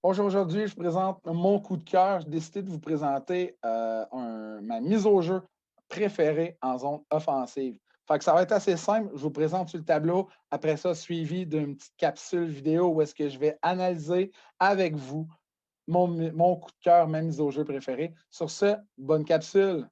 Bonjour, aujourd'hui, je présente mon coup de cœur. J'ai décidé de vous présenter ma mise au jeu préférée en zone offensive. Fait que ça va être assez simple. Je vous présente sur le tableau. Après ça, suivi d'une petite capsule vidéo où est-ce que je vais analyser avec vous mon coup de cœur, ma mise au jeu préférée. Sur ce, bonne capsule.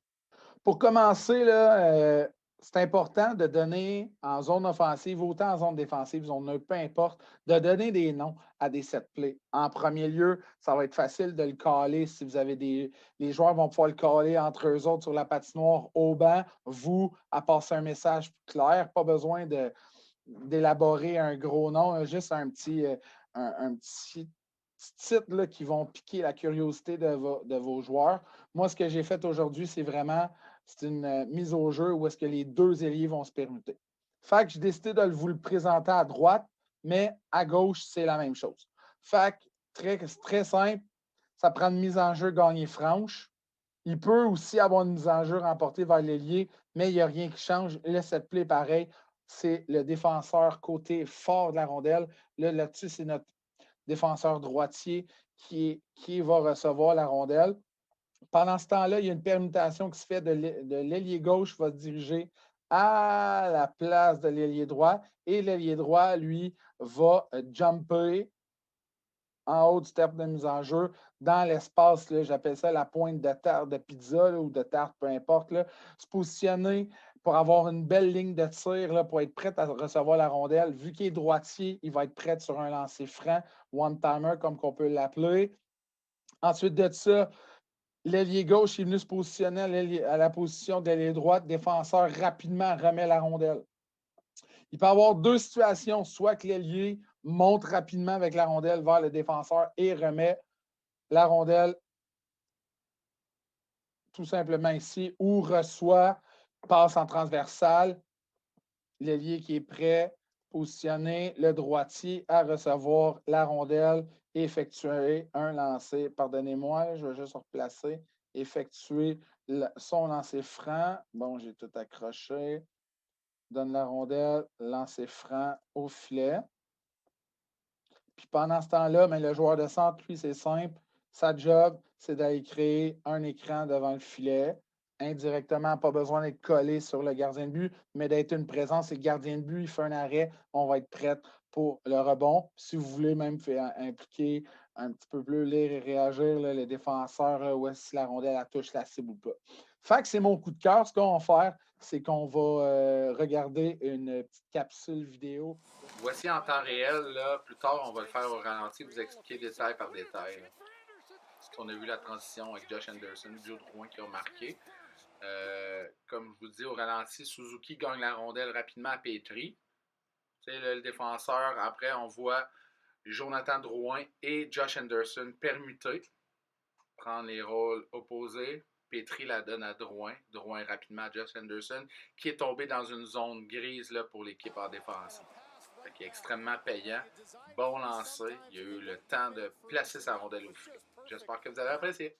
Pour commencer, là, c'est important de donner en zone offensive, autant en zone défensive, zone neutre, peu importe, de donner des noms à des set plays. En premier lieu, ça va être facile de le caler si vous avez des. Les joueurs vont pouvoir le caler entre eux autres sur la patinoire au banc. Vous, à passer un message clair, pas besoin d'élaborer un gros nom, juste un petit titre là, qui vont piquer la curiosité de vos joueurs. Moi, ce que j'ai fait aujourd'hui, c'est une mise au jeu où est-ce que les deux ailiers vont se permuter. Fait que j'ai décidé de vous le présenter à droite, mais à gauche, c'est la même chose. Fait que très simple, ça prend une mise en jeu gagnée franche. Il peut aussi avoir une mise en jeu remportée vers l'ailier, mais il n'y a rien qui change. Le set play, pareil, c'est le défenseur côté fort de la rondelle. Là-dessus, c'est notre défenseur droitier qui va recevoir la rondelle. Pendant ce temps-là, il y a une permutation qui se fait de l'ailier gauche va se diriger à la place de l'ailier droit et l'ailier droit, lui, va jumper en haut du terme de mise en jeu, dans l'espace, j'appelle ça la pointe de tarte de pizza là, ou de tarte, peu importe, là, se positionner pour avoir une belle ligne de tir, là, pour être prêt à recevoir la rondelle. Vu qu'il est droitier, il va être prêt sur un lancer franc, one-timer, comme qu'on peut l'appeler. Ensuite de ça, l'ailier gauche est venu se positionner à la position de l'ailier droite. Défenseur rapidement remet la rondelle. Il peut y avoir deux situations, soit que l'ailier monte rapidement avec la rondelle vers le défenseur et remet la rondelle tout simplement ici, ou reçoit, passe en transversale, l'ailier qui est prêt, positionné, le droitier à recevoir la rondelle, effectuer un lancer. Pardonnez-moi, je vais juste replacer, effectuer son lancer franc. Bon, j'ai tout accroché. Donne la rondelle, lancer franc au filet. Puis pendant ce temps-là, mais le joueur de centre, lui, c'est simple. Sa job, c'est d'aller créer un écran devant le filet. Indirectement, pas besoin d'être collé sur le gardien de but, mais d'être une présence. Et le gardien de but, il fait un arrêt, on va être prêt pour le rebond. Si vous voulez même impliquer un petit peu plus, lire et réagir, là, le défenseur, ou si la rondelle la touche la cible ou pas. Fait que c'est mon coup de cœur. Ce qu'on va faire, c'est qu'on va regarder une petite capsule vidéo. Voici en temps réel, là, plus tard, on va le faire au ralenti, vous expliquer détail par détail. Là. On a vu la transition avec Josh Anderson, Joe Drouin qui a marqué. Comme je vous dis, au ralenti, Suzuki gagne la rondelle rapidement à Petri. Le défenseur, après, on voit Jonathan Drouin et Josh Anderson permuter, prendre les rôles opposés. Petri la donne à Drouin. Drouin rapidement à Josh Anderson, qui est tombé dans une zone grise là, pour l'équipe en défensive. Qui est extrêmement payant. Bon lancer. Il a eu le temps de placer sa rondelle au filet. J'espère que vous avez apprécié.